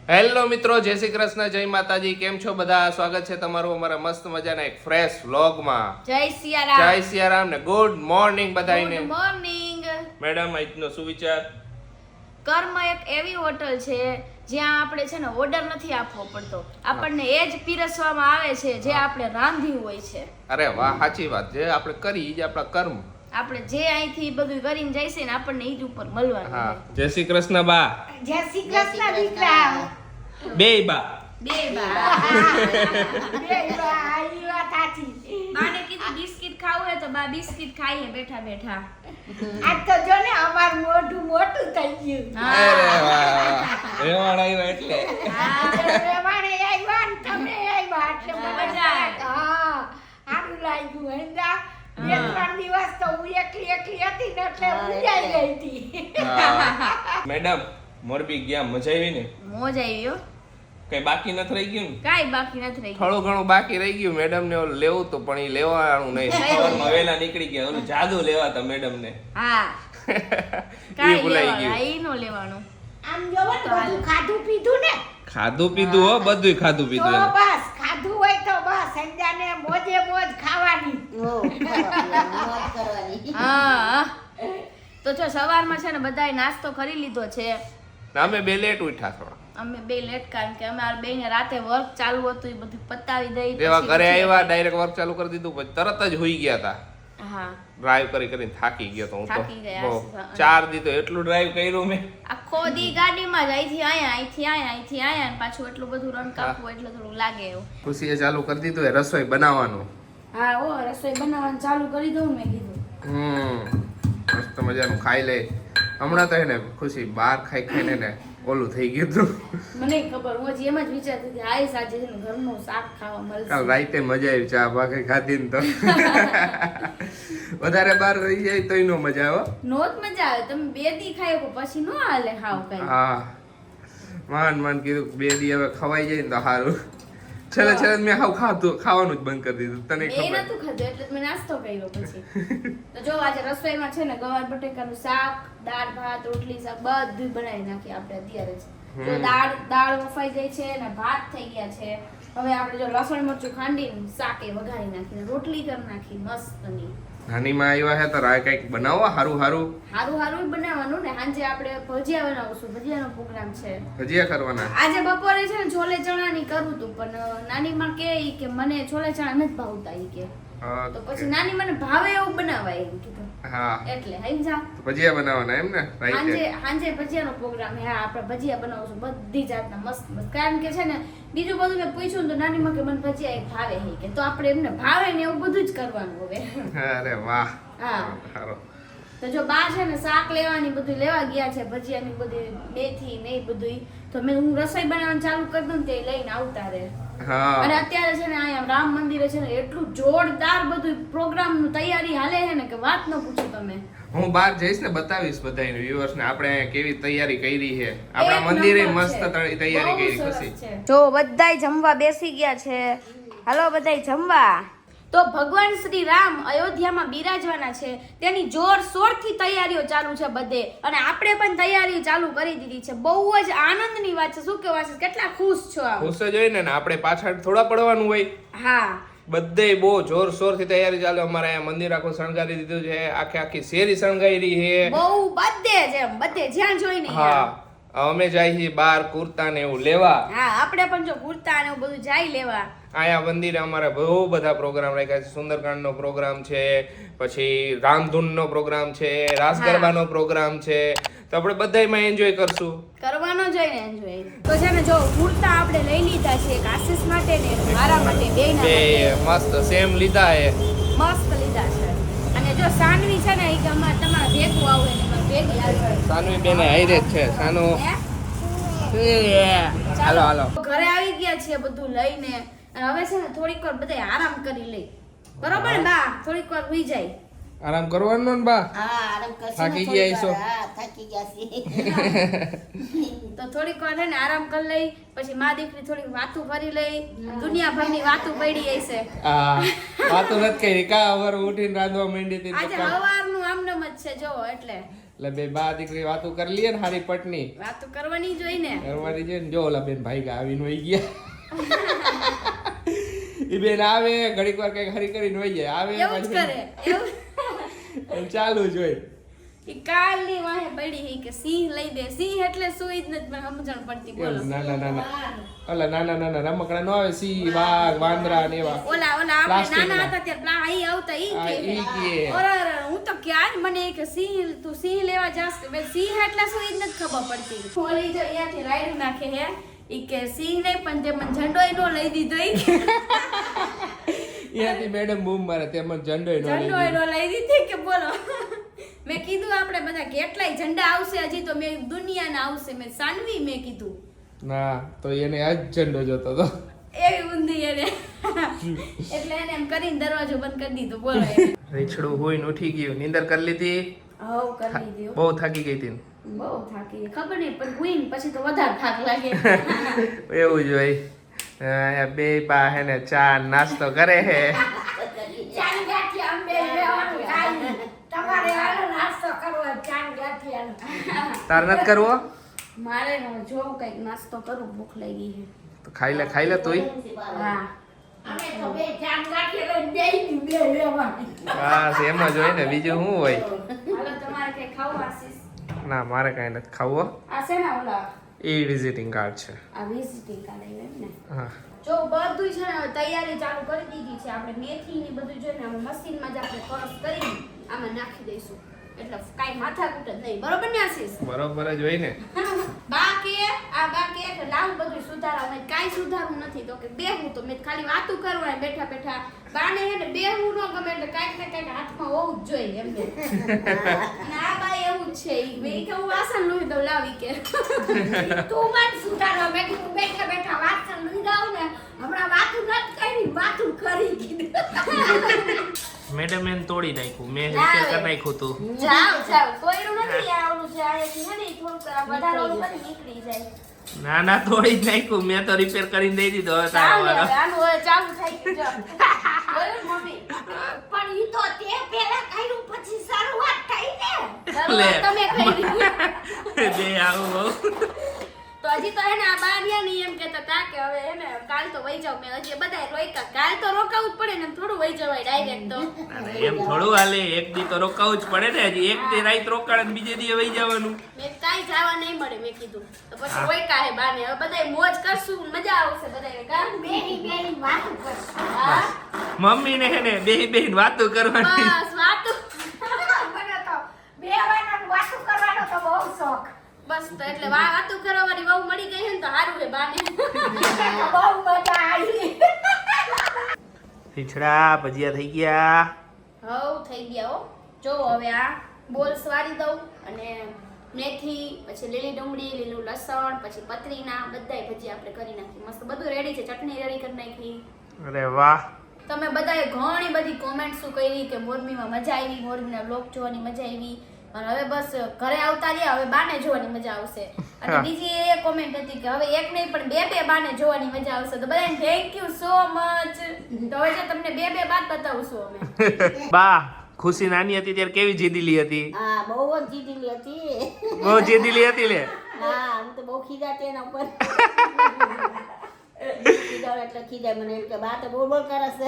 Hello મિત્રો, જય શ્રી કૃષ્ણ, જય માતાજી. કેમ છો બધા? સ્વાગત છે તમારું અમારા મસ્ત મજાના એક ફ્રેશ વ્લોગમાં. જય સિયારામ. જય સિયારામ ને ગુડ મોર્નિંગ બધાને. Good morning. મેડમ, આજનો શું વિચાર? કર્મ એક એવી હોટલ છે જ્યાં આપણે છે ને ઓર્ડર નથી આપવો પડતો, આપણને એ જ પીરસવામાં આવે છે જે આપણે રાંધ્યું હોય છે. અરે વાહ, સાચી વાત. જે આપણે કરી એ જ આપણા કર્મ. આપણે જે અહીંથી બધું કરીને જઈશે ને આપણને ઈ જ ઉપર મળવાનું. હા. જય શ્રી કૃષ્ણ બા. જય શ્રી કૃષ્ણ દીકરા. બે બા. બે બા. બે બા, ઈ વાત સાચી. બાને કીધું બિસ્કિટ ખાવું હોય તો બા બિસ્કિટ ખાઈએ બેઠા બેઠા. આજ તો જો ને અમાર મોઢું મોટું થઈ ગયું. અરે વાહ, રેવાડ આવ્યા એટલે. મારે આવ્યા ને તમે આવ્યા એટલે મને મજા આવે. હા, સારું લાગ્યું. હેંદા બે ત્રણ દિવસ તો હું એકલી હતી ને એટલે ઉજાઈ ગઈ હતી. મેડમ, મોરબી ગયા, મજા આવી ને? મોજ આવી હો. કઈ બાકી નથી રહી ગયું ને? કાઈ બાકી નથી રહી ગયું. થોડું ઘણું બાકી રહી ગયું. મેડમ ને ઓલું લેવું તો પણ એ લેવાનું નહીં. સવારમાં વહેલા નીકળી ગયા. ઓલું જાદુ લેવાતા મેડમ ને. હા. એ કાઈ ભૂલાઈ લેવાનું, ગયું. ઈ નો લેવાનું. આમ જોવો ને બધું ખાધું પીધું ને ખાધું પીધું હો, બધુંય ખાધું તો પીધું એને. બસ ખાધું હોય તો બસ સંજાને મોજે મોજ ખાવાની. હા. તો જો સવારમાં છે ને બધાએ નાસ્તો કરી લીધો છે. ને અમે બે લેટ ઉઠ્યા થોડા. અમે બે લેટ કારણ કે અમારે બેને રાતે વર્ક ચાલુ હતું એ બધું પતાવી દઈ. જેવા પછી ઘરે પછી- આવ્યા ડાયરેક્ટ વર્ક ચાલુ કરી દીધું, પછી તરત જ હુઈ ગયા હતા. હા. ડ્રાઈવ કરીને થાકી ગયો તો હું તો. થાકી ગયા. બહુ. 4 દી તો એટલું ડ્રાઈવ કર્યું મેં. આખો દી ગાડીમાં જ અહીંથી આયા ને પાછું એટલું બધું રન કાપવું એટલે થોડું લાગે એવું. ખુશીએ ચાલુ કરી દીધું એ રસોઈ બનાવવાનું. હા ઓ રસોઈ બનાવવાનું ચાલુ કરી દઉં મેં કીધું. મસ્ત મજાનું ખાઈ લે. હમણાં તો એને ખુશી બહાર ખાઈને ને ઓલું થઈ ગયું હતું. મને ખબર, હું હજી એમ જ વિચારતી હતી આઈ સાજે છે ને ઘરનું શાક ખાવા મળશે. કાલ રાતે મજા આવી, ચા ભાખરી ખાધી ને તો. વધારે બહાર રહી જાય તોય નો મજા આવે. નોત મજા આવે, તમે બે દી ખાયો પછી નો હાલે હાવ કઈ. હા, માન કીધું 2 દી હવે ખવાઈ જાય ને તો સારું. છેલ્લે મેં ખાવાનું જ બંધ કરી દીધું. તને એ ખબર? નતું ખાધું એટલે મેં નાસ્તો કર્યો પછી. તો જો આજે રસોઈમાં છે ને ગવાર બટેકાનું શાક, દાળ ભાત, રોટલી શાક બધું બનાવી નાખી આપણે અત્યારે જ. જો દાળ વફાઈ જાય છે ને ભાત થઈ ગયા છે. હવે આપણે જો લસણ મરચું ખાંડીને શાકે વઘારી નાખીને રોટલી કરી નાખી મસ્તની. નાની માં આવ્યા છે તો રાય કઈક બનાવો હારું હારું બનાવવાનું ને. સાંજે આપણે ભજીયા બનાવશું, ભજીયાનો પ્રોગ્રામ છે. ભજીયા કરવાના. આજે બપોરે છે ને છોલે ચણાની કરું તું પણ નાની માં કે મને છોલે ચણા નથી ભાવતા ઈ કે. તો પછી નાની મને ભાવે એવું બનાવાય એમ કીધું. હા, એટલે સમજા ભજીયા બનાવવાના એમ ને? સાંજે ભજીયાનો પ્રોગ્રામ. હા, આપણે ભજીયા બનાવશું બધી જાતના મસ્ત મસ્ત. કારણ કે છે ને બીજું બધું મેં પૂછ્યું તો નાની માં કે મને ભજીયા એક ભાવે હે કે, તો આપણે એમને ભાવે ને એવું બધું જ કરવાનું હવે. અરે વાહ. હા. સારું. તો જો બા છે ને શાક લેવાની બધું લેવા ગયા છે, ભજીયાની બધી મેથી ને એ બધું. તો હું રસોઈ બનાવવાનું ચાલુ કરી દઉં ને તે લઈને આવતા રહે. હા. અને અત્યારે છે ને અહીંયા રામ મંદિરે છે ને એટલું જોરદાર બધું પ્રોગ્રામનું તૈયારી હાલે છે ને કે વાત ન પૂછો તમે. હું બહાર જઈશ ને બતાવીશ બધાને વ્યુઅર્સ ને આપણે અહીંયા કેવી તૈયારી કરી છે. આપણા એક મંદિરે નંબર મસ્ત છે. તૈયારી બહુ કરી સરસ ખુશી. છે. જો બધાય જમવા બેસી ગયા છે. હાલો બધાય જમવા. તો ભગવાન શ્રી રામ અયોધ્યામાં બિરાજવાના છે તેની જોરશોરથી તૈયારીઓ ચાલુ છે બધે, અને આપણે પણ તૈયારી ચાલુ કરી દીધી છે. બહુ જ આનંદની વાત છે. શું કહેવા છે, કેટલા ખુશ છો આપ? ખુશ જ હોય ને આપણે પાછળ થોડા પડવાનું હોય. હા, બધે બહુ જોરશોરથી તૈયારી ચાલે. અમારે અહીંયા મંદિર આખું શણગારી દીધું છે, આખી શેરી શણગારી છે. બહુ બધે જ્યાં જોઈને. હા, અમે જાય છીએ બહાર કુર્તા ને એવું લેવા. હા, આપણે પણ જો કુર્તા ને એવું બધું જાય લેવા. અહીંયા મંદિરે અમારે બહુ બધા પ્રોગ્રામ રાખ્યા છે. સુંદરકાંડનો પ્રોગ્રામ છે, પછી રામધૂનનો પ્રોગ્રામ છે, રાસ ગરબાનો પ્રોગ્રામ છે. તો આપણે બધાયમાં એન્જોય કરશું. કરવાનો જોઈને એન્જોય. તો છે ને જો કુર્તા આપણે લઈ લીધા છે, એક આશીષ માટે ને એક મારા માટે, બેયના બે માટે. મસ્ત સેમ લીધા હે. મસ્ત લીધા છે. અને જો સાનવી છે ને એ કે અમારે તમારે ભેગું આવું ને મને ભેગી આવી. સાનવી બેને હાઈરે જ છે. સાનુ હાલો. ઘરે આવી ગયા છે બધું લઈને. અને હવે છે ને થોડીક વાર બધા આરામ કરી લઈ. બરોબર ને બા? થોડીક વાર સુઈ જાય. આરામ કરવાનો ને બા? હા, આરામ કરશું થાકી ને ગયા થોડી છો? વાર. હા, થાકી ગયા છે. તો થોડીક વાર છે ને આરામ કરી લઈ, પછી મા દીકરી થોડીક વાતું કરી લઈ. દુનિયાભરની વાતું પડી હશે. હા, વાતો નથી કરી કા. હવે ઉઠીને રાંધવા માંડી હતી આજે તો સવારનું આમનામ જ છે જો એટલે. એટલે બે બા દીકરી વાતો કરી લઈએ ને હારી પટની વાતો કરવાની જોઈ ને કરવાની છે ને. જો ઓલા બેન ભાઈ આવીને વહી ગયા. ઈ બેન આવે ઘડીક વાર કઈક હરી કરીને વહી જાય આવે એવું જ કરે એવું એમ ચાલુ જ હોય. ઈ કાલની વાહે પડી હી કે સિંહ લઈ દે. સિંહ એટલે શું ઈ જ નથી મને સમજણ પડતી. બોલો ઓલા નાના રમકડા નો આવે સિંહ વાઘ વાંદરા ને એવા ઓલા આપણે નાના હતા ત્યારે અહીં આવતા ઈ કે ઓર હું તો ક્યાં મને કે સિંહ તું સિંહ લેવા જાસ કે સિંહ એટલે શું ઈ જ નથી ખબર પડતી. ઓલી જો અહીંયાથી રાઈડ નાખે હે ઈ કે સિંહ નહીં પણ તે મને ઝંડોય નો લઈ દીધો ઈ કે અહીંયાથી મેડમ બૂમ મારે તે મને ઝંડોય નો લઈ દીધી કે બોલો. મેં કીધું આપણે બધા કેટલાય ઝંડા આવશે હજી તો મેં દુનિયાના આવશે મેં સાનવી મેં કીધું ના તો એને આજ ઝંડો જોતો તો એવી ઊંધી એને એટલે એને એમ કરીને દરવાજો બંધ કરી દીધો. બોલો રીછડું હોય ને ઉઠી ગયું નીંદર કરી લીધી હવ કરી દીધો. બહુ થાકી ગઈ હતી બહુ થાકી ખબર નહીં પણ હુઈ ને પછી તો વધારે થાક લાગે. એવું જ હોય. અહીંયા બે બા હે ને ચા નાસ્તો કરે હે. ચાંદ ગાંઠિયા અમે લેવાનું ખાઈ. તમારે હાલો નાસ્તો કરવો ચાંદ ગાંઠિયાનો. તાર નથી કરવો મારે જો કઈક નાસ્તો કરું ભૂખ લાગી છે તો ખાઈ લે તોય. હા અમે તો બે ચાંદ ગાંઠિયા લઈને બેસી બે લેવાની. બસ એમ જ હોય ને બીજું શું હોય. હાલો તમારે કઈ ખાવું આશીષ? ના મારે કઈ નથી ખાવું. આ છે ને ઓલા એ વિઝિટિંગ કાર્ડ છે. આ વિઝિટિંગ કાર્ડ આવ્યું એમ ને. હા જો બધું છે ને તૈયારી ચાલુ કરી દીધી છે આપણે. મેથી ને બધું છે ને મશીનમાં જ આપણે ક્રશ કરી આમાં નાખી દઈશું એટલે કાઈ માથાકૂટ જ નહીં. બરોબર ને આશીષ? બરોબર જ હોય ને. બા કે લાવ બધું સુધારા. મેં કાઈ સુધારવું નથી તો કે બેહું તો મેં ખાલી વાતું કરવાની બેઠા બેઠા. બાને હે ને બેહું ન ગમે એટલે કાઈક ને કાઈક હાથમાં હોવું જ જોઈએ એમને. અને આ બા એવું જ છે ઈ મેં કે હું વાસણ લઈ દઉં લાવી કે તું મન સુધારો મેં કીધું બેઠા બેઠા વાસણ લઈ દઉં ને હમણાં વાતું નથી કરી વાતું કરી કીધું. મેડમ એને તોડી નાખ્યું મેં રિપેર કરી નાખ્યું તું. જાવ કોઈનું નથી આ ઓલું છે આ એક છે ને ઈ થોડુંક વધારે ઓલું કરી નીકળી જાય. ના તોડી જ નાખ્યું મેં તો રિપેર કરીને દઈ દીધો હવે તારો વારો. આનું હવે ચાલુ થઈ ગયું જો. બોલો મમ્મી પણ ઈ તો તે પહેલા કર્યું પછી શરૂઆત થઈ ને. લે. તમે કરી બે આવું બહુ. તો હજી તો હે ને આ બારિયા ની એમ કહેતા તા કે હવે હે ને કાલ તો વઈ જાવ. મેં હજી બધાય રોક્યા કાલ તો રોકાવું જ પડે ને થોડું વઈ જવાય ડાયરેક્ટ તો. એમ થોડું હાલે એક દી તો રોકાવું જ પડે ને. હજી એક દી રાત રોકાણ ને બીજે દી વહી જવાનું. મેં કાઈ જવા નહીં મળે મેં કીધું તો પછી રોક્યા હે બાને. હવે બધાય મોજ કરશું મજા આવશે બધાય કામ બેહી બેહી વાતું કરશું. હા મમ્મી ને હે ને બેહી વાતો કરવાની. બસ વાતું મને તો બેહવાનો ને વાતું કરવાનો તો બહુ શોખ. બસ તો એટલે વાતું કરવાની બહુ મળી ગઈ છે ને તો સારું છે બાને. બહુ મજા આવી. ખીચડા ભજીયા થઈ ગયા. હવ થઈ ગયા હો. જો હવે આ બોલ્સ વાળી દઉં અને મેથી પછી લીલી ડુંગળી લીલું લસણ પછી પતરીના બધાય ભજીયા આપણે કરી નાખી. મસ્ત બધું રેડી છે. ચટણી રેડી કરી નાખી. અરે વાહ. તમે બધાએ ઘણી બધી કોમેન્ટ્સ કરી કે મોરબીમાં મજા આવી મોરબીના બ્લોગ જોવાની મજા આવી. અને હવે બસ ઘરે આવતા રહ્યા હવે બાને જોવાની મજા આવશે. અને બીજી એ કોમેન્ટ હતી કે હવે એક નહીં પણ બે બાને જોવાની મજા આવશે. તો બધાને થેન્ક યુ સો મચ. તો હવે જો તમને બે બાત બતાવશું અમે. બા ખુશી નાની હતી ત્યારે કેવી જીદીલી હતી? હા બહુ જ જીદીલી હતી. બહુ જીદીલી હતી લે. હા હું તો બહુ ખીજાતી એના ઉપર. ખીજાવ એટલે ખીજાય મને એમ કે બા તો બોલ કરે છે.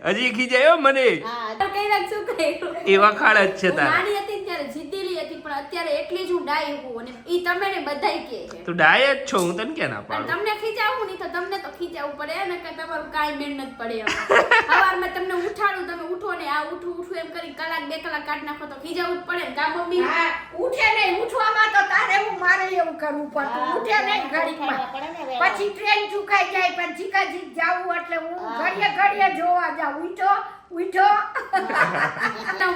હજી ખીજાયો મને. હા તો કઈ રાખ શું કર્યું? એ વખાણ જ છે હું તારા. નાની હતી ને ત્યારે જીદ્દીલી હતી પણ અત્યારે એટલી જ હું ડાઈ હું. અને ઈ તમે ને બધાય કહે છે. તું ડાય જ છો હું તને કે ના અને પાડું. તમને ખીજાવું નહીં તો તમને તો ખીજાવું પડે ને કે તમારું કાંઈ મહેનત પડે એમ. સવારમાં તમને ઉઠાડું તમે ઉઠો ને આ ઉઠું એમ કરી કલાક 2 કલાક કાઢ નાખો તો ખીજાવું જ પડે ને કા મમ્મી? હા ઉઠે નહીં ઉઠવામાં તો તારે હું મારે એવું કરવું પડતું. ઉઠે નહીં ઘડીકમાં પછી ટ્રેન ચૂકાઈ જાય પણ જીકાજીક જાવું એટલે હું ઘડીએ જોવા જાઉં. ઉઠો હું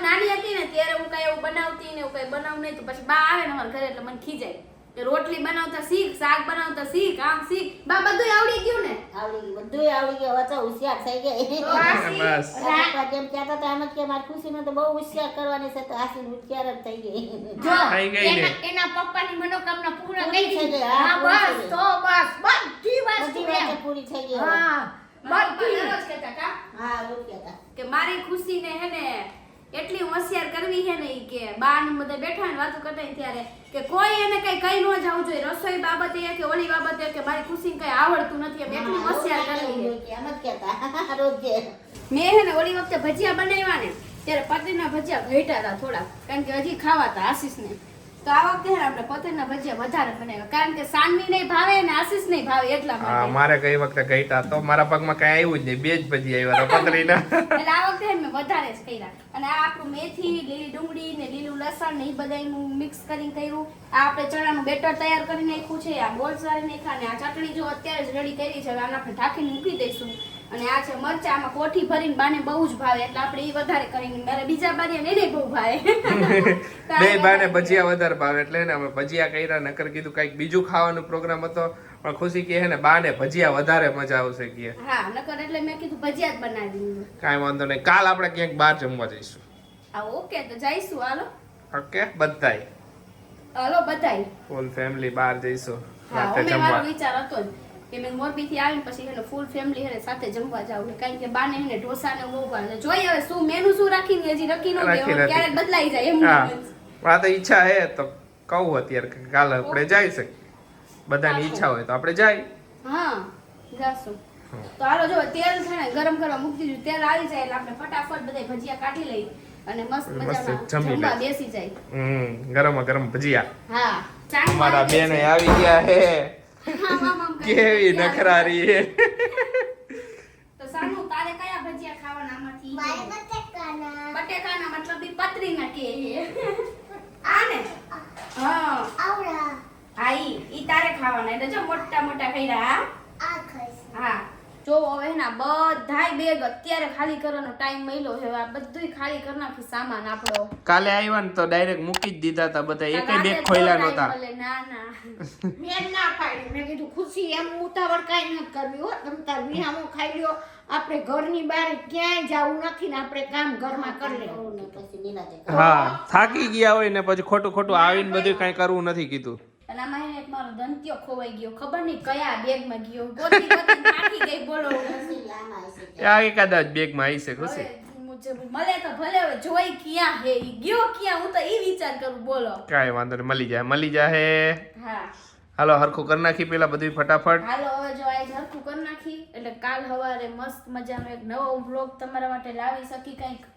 નાની હતી ને ત્યારે હું કઈ એવું બનાવતી ને એવું કઈ બનાવ નહીં તો પછી બા આવે ને અમારા ઘરે એટલે મને ખીજાય કે રોટલી બનાવતા શીખ શાક બનાવતા શીખ આમ શીખ. બા બધું આવડી ગયું ને? આવડી ગયું બધું આવડી ગયું. હવે તો હોશિયાર થઈ ગઈ. તો આશી બસ. પપ્પા જેમ કહેતા હતા એમ જ કે મારી ખુશીને તો બહુ હોશિયાર કરવાની છે તો આશી હોશિયાર જ થઈ ગઈ. જો થઈ ગઈ ને. એના પપ્પાની મનોકામના પૂર્ણ પૂરી કરી થઈ દીધી. ગઈ. હા, હા પૂરી બસ થઈ ગઈ. તો બસ બધી બધી વસ્તુ વાતો પૂરી થઈ ગઈ હવે. હા બધી. દરરોજ કહેતા કા હા એવું કહેતા. કે મારી ખુશીને હે ને એટલી હોશિયાર કરવી છે ને ઈ કે બા ને બધા બેઠા ને વાતો કરતા હોય ત્યારે કે કોઈ એને કઈ ન જવું જોઈએ રસોઈ બાબતે કે ઓલી બાબતે કે મારી ખુશી કઈ આવડતું નથી એમ એટલી હોશિયાર કરવી છે મેં હે ને ઓલી વખતે ભજીયા બનાવ્યા ને ત્યારે પતરીના ભજીયા ઘટ્યા હતા થોડા કારણ કે હજી ખાવા હતા આશીષને તો આ વખતે હે ને આપણે પતરીના ભજીયા વધારે બનાવ્યા કારણ કે સાનવી નહીં ભાવે ને આશીષ નહીં ભાવે એટલા હા માટે મારે કઈ વખતે ગઈતા તો મારા પગમાં કઈ આવ્યું જ નહીં બે જ ભજી આવ્યા હતા પતરીના એટલે આ વખતે મેં વધારે જ કર્યા અને આ આપણું મેથી લીલી ડુંગળી ને લીલું લસણ ને એ બધાનું મિક્સ કરીને કર્યું આ આપણે ચણાનું બેટર તૈયાર કરી નાખ્યું છે આ બોલ્સ વાળી નાખ્યા અને આ ચટણી જો અત્યારે જ રેડી કરી છે હવે આને આપણે ઢાંકીને મૂકી દઈશું અને આ છે મરચા આમાં કોઠી ભરીને બાને બહુ જ ભાવે એટલે આપણે એ વધારે કરીને મારે બીજા બારીયા ને બહુ ભાવે બે બાને ભજીયા વધારે ભાવે એટલે ને અમે ભજીયા કર્યા નકર કીધું કઈક બીજું ખાવાનો પ્રોગ્રામ હતો પણ ખુશી કહે ને બાને ભજીયા વધારે મજા આવશે કે હા નકર એટલે મેં કીધું ભજીયા જ બનાવી દીધું કાંઈ વાંધો નહીં કાલ આપણે ક્યાંક બહાર જમવા જઈશું આ ઓકે તો જઈશું હાલો ઓકે બધાય હાલો બધાય ફૂલ ફેમિલી બહાર જઈશું હા રાતે અમે જમવા મારો વિચાર હતો જ કે મેં મોરબીથી આવીને પછી એને ફૂલ ફેમિલી હેને સાથે જમવા જાવ કારણ કે બાને હેને ઢોસા ને બહુ ભાવે જોઈએ હવે શું મેનુ શું રાખીને હજી નક્કી ન રાખી દે નથી. ક્યારેક બદલાઈ જાય એમ હા પણ આ તો ઈચ્છા હે તો કહું અત્યારે કે કાલે આપણે જઈ શકીએ બધાની ઈચ્છા હોય તો આપણે જાય હા જાશું તો હાલો જો તેલ છે ને ગરમ કરવા મૂકી દીધું તેલ આવી જાય એટલે આપણે ફટાફટ બધા ભજીયા કાઢી લઈ અને મસ્ત મજાના જમી જમવા લઈએ. બેસી જાય ગરમા ગરમ ભજીયા હા ચાય અમારા માં બેન આવી ગયા હે આમ આમ આમ કરીને કેવી ભજીયા નખરારી હે તો સાનુ તારે કયા ભજીયા ખાવાના આમાંથી બટેકાના મતલબ ઈ પતરીના કે હે આને હા હા ઈ તારે ખાવાના એટલે જો મોટા મોટા કર્યા હા જો હવે ના બધાય બેગ અત્યારે ખાલી કરવાનો ટાઈમ મળ્યો છે હવે આ બધુંય ખાલી કરી નાખી સામાન આપણો કાલે આવ્યા ને તો ડાયરેક્ટ મૂકી જ દીધા હતા બધા એકય રાતે બેગ તો ખોલ્યા time નહોતા મળે. ના ના મેં ના પાડી મેં કીધું ખુશી એમ ઉતાવળ કાંઈ નથી કરવી હો તમે તાર વિહામો ખાઈ લ્યો આપણે ઘરની બહાર ક્યાંય જવું નથી ને આપણે કામ ઘરમાં કરી લેવું હા થાકી ગયા હોય ને પછી ખોટું ખોટું આવીને બધું કઈ કરવું નથી કીધું અને આમાં હે ને એક મારો દંત્યો ખોવાઈ ગયો ખબર નહીં કયા બેગમાં ગયો ગોતી ગોતીને થાકી ગઈ બોલો આ એકાદા જ બેગમાં આવી છે ખુશી હવે મુજબ મળે તો ભલે હવે જોઈ ક્યાં હે ઈ ગયો ક્યાં હું તો ઈ વિચાર કરું બોલો કાંઈ વાંધો નહીં મળી જાય હા હાલો હરખું કરી નાખી પેલા બધું ફટાફટ હાલો હવે જો આજ હરખું કરી નાખી એટલે કાલ સવારે મસ્ત મજાનો એક નવો વ્લોગ તમારા માટે લાવી શકી કઈક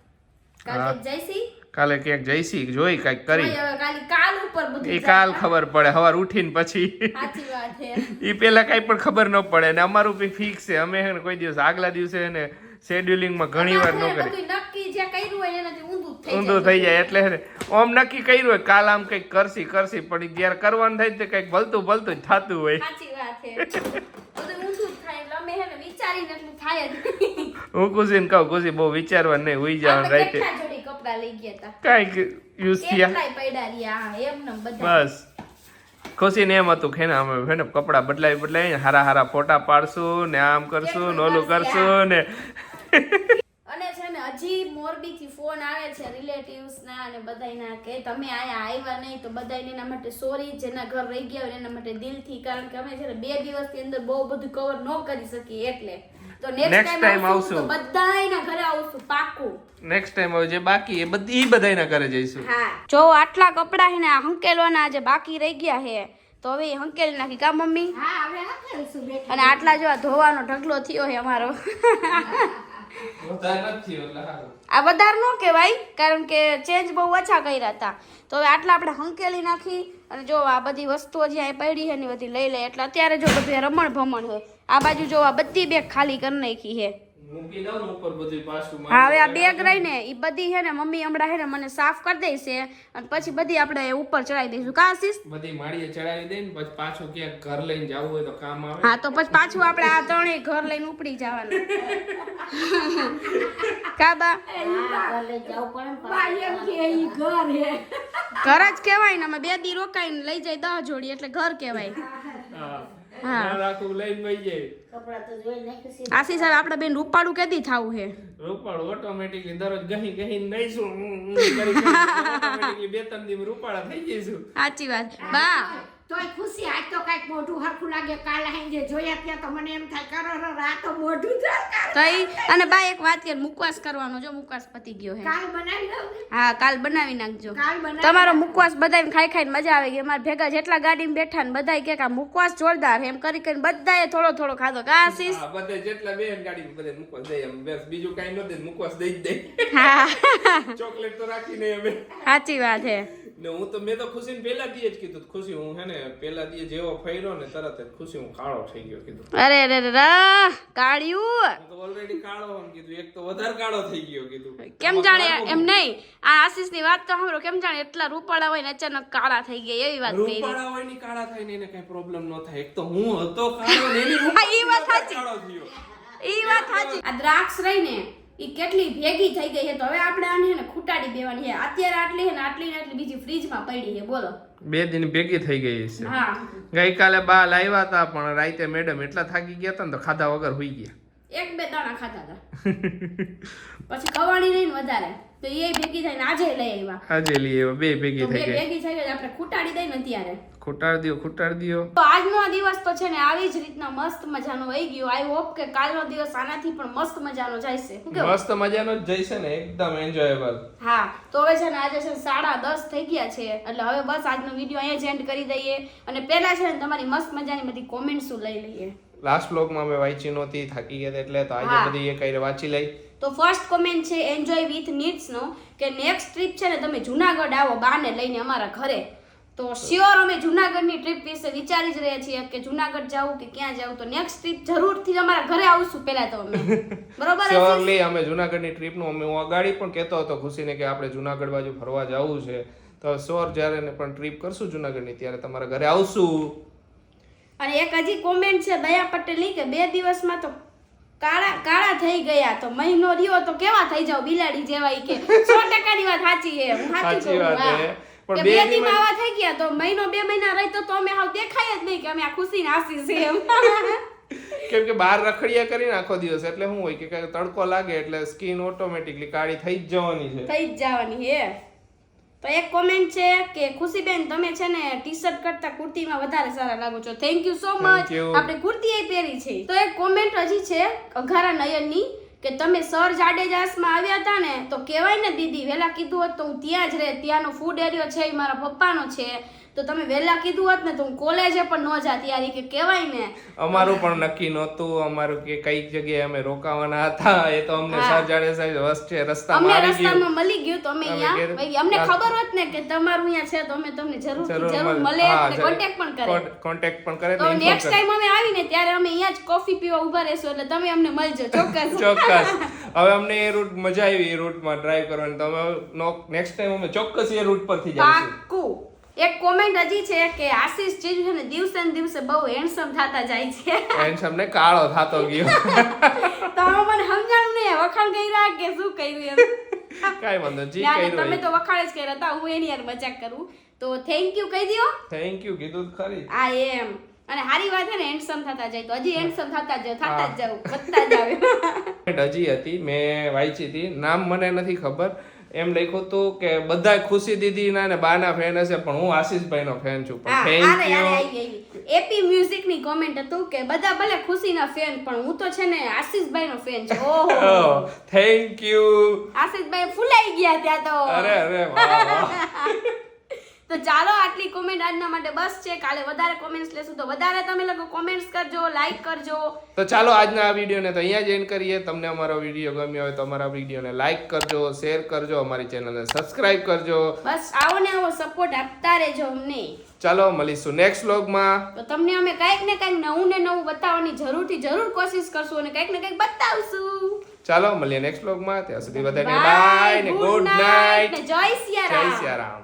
હા. કાલ જઈસી કાલે ક્યાંક જઈશી જોઈ કઈક કરી હવે કાલી કાલ ઉપર બધું એ કાલ ખબર પડે સવાર ઉઠીને પછી સાચી વાત છે એ પેલા કઈ પણ ખબર ન પડે ને અમારું બી ફિક્સ છે અમે હે ને કોઈ દિવસ આગલા દિવસે ને શેડ્યુલિંગમાં ઘણી વાર ન કરી બધું નક્કી જે કર્યું હોય એનાથી ઊંધું ઊંધું થઈ જાય એટલે હે ને ઓમ નક્કી કર્યું હોય કાલ આમ કઈક કરશી પણ જ્યારે કરવાનું થાય તો કઈક ભલતું જ થતું હોય સાચી વાત છે બધું ઊંધું જ થાય એટલે અમે હે ને વિચારીને એટલું થાય જ નહીં. હું ખુશીને કહું ખુશી બહુ વિચારવાનું નહીં હુઈ જવાનું આપણે રાઈતે કેટલા જોડી કપડાં લઈ ગયા હતા કાંઈક યુઝ થયા કેટલાય પડ્યા રહ્યા હા, એમ ને બધા બસ ખુશીને એમ હતું કે ને અમે હે ને કપડાં બદલાવી હારા ફોટા પાડશું ને આમ કરશું ને ઓલું કરશું ને અને છે ને હજી મોરબી થી ફોન આવે છે રિલેટિવ્સ ના અને બધાયના કે તમે આયા આવ્યા નહીં તો બધાયને એના માટે સોરી જેના ઘર રહી ગયા હોય એના માટે દિલથી કારણ કે અમે છે ને 2 દિવસની અંદર બહુ બધું કવર ન કરી શકીએ એટલે તો Next નેક્સ્ટ time ટાઈમ આવશું. આવશું તો બધાયના ઘરે આવશું પાક્કું નેક્સ્ટ ટાઈમ હવે જે બાકી એ બધી બધાયના ઘરે જઈશું હા જો આટલા કપડા હે ને હંકેલવાના જે બાકી રહી ગયા હે તો હવે એ હંકેલી નાખી કા મમ્મી હા હવે હકેલશું બેટા અને આટલા જો આ ધોવાનો ઢગલો થયો હે અમારો આ વધારે ન કહેવાય કારણ કે ચેન્જ બહુ ઓછા કર્યા હતા તો હવે આટલા આપણે હંકેલી નાખી અને જો આ બધી વસ્તુઓ જ્યાં પડી છે ને બધી લઈ લે એટલે અત્યારે જો બધું રમણ ભમણ છે આ બાજુ જો આ બધી બેગ ખાલી કરી નાખી છે મૂકી દઉં ને ઉપર બધું પાછું હા હવે આ બેગ રહી ને એ બધી છે ને મમ્મી હમણાં છે ને મને સાફ કરી દેશે અને પછી બધી આપણે ઉપર ચડાવી દઈશું કા આશીષ બધી માળીએ ચડાવી દે ને પછી પાછું ક્યાંક ઘર લઈને જવું હોય તો કામ આવે હા તો પછી પાછું આપણે આ ત્રણેય ઘર લઈને ઉપડી જવાનું કા બા બા એમ કે ઈ ઘર હે ઘર જ કહેવાય ને અમે 2 દી રોકાઈને લઈ જાય 10 જોડી એટલે ઘર કહેવાય હા હા રાખું લઈને વઈ જાય આશીષ સાહેબ આપણે બેન રૂપાળું કેદી થાવું છે રૂપાળું ઓટોમેટિકલી દરરોજ ગહી નહીશું ઓટોમેટિકલી 2-3 દી રૂપાળા થઈ જઈશું સાચી વાત બા તોય ખુશી આજ તો કાંઈક મોઢું હરખું લાગે કાલ હાંજે જોયા ત્યાં તો મને એમ થાય કરો આ તો મોઢું જ તઈ અને બા એક વાત કે મુકવાસ કરવાનો જો મુકવાસ પતી ગયો હે કાલ બનાવી લઉં ને હા કાલ બનાવી નાખજો કાલ બનાવી તમારો મુકવાસ બધાને ખાઈ ખાઈને મજા આવે ગઈ અમારા ભેગા જેટલા ગાડીમાં બેઠા ને બધાય કે આ મુકવાસ જોરદાર એમ કરી કરીને બધાએ થોડો થોડો ખાધો કા આશીષ હા બધે જેટલા બેન ગાડી બધે મુકવાસ દઈ એમ બસ બીજું કાઈ ન દે મુકવાસ દઈ જ દે હા ચોકલેટ તો રાખી નહીં અમે સાચી વાત હે ને હું તો મેં તો ખુશીને પહેલા દીએ જ કીધું ખુશી હું હે ને પહેલા દીએ જેવો ફર્યો ને તરત જ ખુશી હું કાળો થઈ ગયો કીધું અરે રે રે રા કાળિયું હું તો ઓલરેડી કાળો હોમ કીધું એક તો વધારે કાળો થઈ ગયો કીધું કેમ જાણે એમ નહીં આ આશીષની વાત તો સાંભળો કેમ જાણે એટલા રૂપાળા હોય ને અચાનક કાળા થઈ ગયા એવી વાત કરી રૂપાળા હોય ની કાળા થાય ને એને કઈ પ્રોબ્લેમ ન થાય એક તો હું હતો કાળો ને એની હા, ઈ વાત સાચી. કાળો થયો ઈ વાત સાચી આ દ્રાક્ષ રહી ને ઈ કેટલી ભેગી થઈ ગઈ છે તો હવે આપણે આને હે ને ખૂટાડી દેવાની છે અત્યારે આટલી હે ને આટલી ને આટલી બીજી ફ્રીજમાં પડી છે બોલો બે દિન ભેગી થઈ ગઈ છે હા ગઈકાલે બા લાવ્યા હતા પણ રાતે મેડમ એટલા થાકી ગયા હતા ને તો ખાધા વગર હોઈ ગયા એક બે દાણા ખાતા હતા પછી ખવાડી નહીં ને વધારે તો એ ભેગી થઈને આજે લઈ આવ્યા આજે લઈએ બે ભેગી તો બે થઈ ગઈ ભેગી થઈ ગઈ આપણે ખૂટાડી દઈ ને અત્યારે ખૂટાડ દ્યો તો આજનો દિવસ તો છે ને આવી જ રીતના મસ્ત મજાનો વહી ગયો આઈ હોપ કે કાલનો દિવસ આનાથી પણ મસ્ત મજાનો જાય છે શું કેવું? મસ્ત મજાનો જ જઈશે ને એકદમ એન્જોયેબલ હા તો હવે છે ને આજે છે 10:30 થઈ ગયા છે એટલે હવે બસ આજનો વિડીયો અહીંયા જ એન્ડ કરી દઈએ અને પહેલા છે ને તમારી મસ્ત મજાની બધી કોમેન્ટ્સ લઈ લઈએ લાસ્ટ બ્લોગમાં અમે વાંચી નહોતી થાકી ગયા હતા એટલે તો આજે હા. બધી એ કઈ વાંચી લઈ તો ફર્સ્ટ કોમેન્ટ છે એન્જોય વિથ નીડ્સ નો કે નેક્સ્ટ ટ્રીપ છે ને તમે જુનાગઢ આવો બાને લઈને અમારા ઘરે તો શ્યોર અમે જુનાગઢની ટ્રીપ વિશે વિચારી જ રહ્યા છીએ કે જુનાગઢ જાવું કે ક્યાં જાવું તો નેક્સ્ટ ટ્રીપ જરૂરથી અમારા ઘરે આવશું પહેલા તો અમે બરોબર હશે? શ્યોરલી અમે જુનાગઢની ટ્રીપનું અમે હું અગાડી પણ કહેતો હતો ખુશીને કે આપણે જુનાગઢ બાજુ ફરવા જવું છે તો શ્યોર જ્યારે ને પણ ટ્રીપ કરશું જુનાગઢની ત્યારે તમારા ઘરે આવશું અને એક હજી કોમેન્ટ છે દયા પટેલની કે 2 દિવસમાં તો કાળા કાળા થઈ ગયા તો મહિનો રહ્યો તો કેવા થઈ જાવ બિલાડી જેવા ઈ કે 100% ની વાત સાચી છે હું સાચું સાચી કહું વાત હા. છે. પણ કે બે 2 દી દિવસ- આવા થઈ ગયા તો મહિનો 2 મહિના રહી તો અમે હાવ દેખાય જ નહીં કે અમે આ ખુશી નાસી છે એમ કેમ કે બહાર રખડિયા કરીને આખો દિવસ એટલે શું હોય કે કાંઈ તડકો લાગે એટલે સ્કિન ઓટોમેટિકલી કાળી થઈ જ જવાની છે થઈ જ જવાની હે તો એક કોમેન્ટ છે કે ખુશીબેન તમે છે ને ટી-શર્ટ કરતા કુર્તીમાં વધારે સારા લાગો છો thank you so Thank much you. આપણે કુર્તી એ પહેરી છે તો એક કોમેન્ટ હજી છે અઘારા નયનની કે તમે સર જાડેજાસમાં આવ્યા હતા ને તો કહેવાય ને દીદી વહેલા કીધું હોત તો હું ત્યાં જ રહે ત્યાંનો ફૂડ એરિયો છે એ મારા પપ્પાનો છે તો તમે વહેલા કીધું હોત ને તો હું કોલેજે પણ ન જાતી યાર ઈ કે કહેવાય ને અમારું પણ નક્કી નહોતું અમારું કે કઈ જગ્યાએ અમે રોકાવાના હતા એ તો અમને હા. સર જાડેજા વચ્ચે અમને રસ્તામાં આવી ગયું રસ્તામાં મળી ગયું તો અમે અમે અહીંયા ઘેર- ભાઈ અમને ખબર હોત ને કે તમારું અહીંયા છે તો અમે તમને જરૂર મળે અને કોન્ટેક્ટ પણ કરે કોન્ટેક્ટ પણ કરે તો ને inform નેક્સ્ટ કરે. ટાઈમ અમે આવીને ત્યારે અમે અહીંયા જ કોફી પીવા ઊભા રહેશું એટલે તમે અમને મળજો ચોક્કસ ચોક્કસ હવે અમને એ રૂટ મજા આવી એ રૂટમાં ડ્રાઈવ કરવાની તો અમે નેક્સ્ટ ટાઈમ અમે ચોક્કસ એ રૂટ પરથી જઈશું પાક્કું એક કોમેન્ટ હજી છે કે આશીષ જીજુ છે ને દિવસે ને દિવસે બહુ હેન્ડસમ થતા જાય છે હેન્ડસમ ને કાળો થાતો ગયો તો હવે મને સમજાણું નહીં વખાણ કર્યા કે શું કર્યું એમ કાઈ વાંધો જી ના, ના, કર્યું તમે તો વખાણ જ કર્યા હતા હું એની યાર મજાક કરું તો થેન્ક યુ કહી દો થેન્ક યુ કીધું તો ખરી આ એમ અને હારી વાત છે ને હેન્ડસમ થતા જાય તો હજી હેન્ડસમ થતા જ જાવ વધતા જ આવે હજી હતી મેં વાંચી હતી નામ મને નથી ખબર એમ લખ્યું હતું કે બધા ખુશી દીદીના ને બાના ફેન હશે પણ હું આશીષભાઈનો ફેન છું હા, પણ આરે, થેન્ક આરે, યુ આવી. એપી મ્યુઝિક ની કોમેન્ટ હતું કે બધા ભલે ખુશીના ફેન પણ હું તો છે ને આશીષભાઈ નો ફેન છું ઓહો થેન્ક યુ આશીષભાઈ ફૂલાઈ ગયા ત્યાં તો અરે અરે વાહ વાહ તો ચાલો આટલી કોમેન્ટ આજના માટે બસ છે કાલે વધારે કોમેન્ટ્સ લેશું તો વધારે તમે લોકો કોમેન્ટ્સ કરજો લાઈક કરજો તો ચાલો આજના આ વિડીયોને તો અહીંયા જ એન્ડ કરીએ તમને અમારો વિડીયો ગમ્યો હોય તો અમારા વિડીયોને લાઈક કરજો શેર કરજો અમારી ચેનલને સબસ્ક્રાઇબ કરજો બસ આવો ને આવો સપોર્ટ આપતા રહેજો અમને ચાલો મળીશું નેક્સ્ટ વ્લોગમાં તો તમને અમે કંઈક ને કંઈક નવું ને નવું બતાવવાની જરૂર કોશિશ કરશું અને કંઈક ને કંઈક બતાવશું ચાલો મળીએ નેક્સ્ટ વ્લોગમાં ત્યાં સુધી બધાને બાય ને ગુડ નાઇટ ને જય સિયારામ જય સિયારામ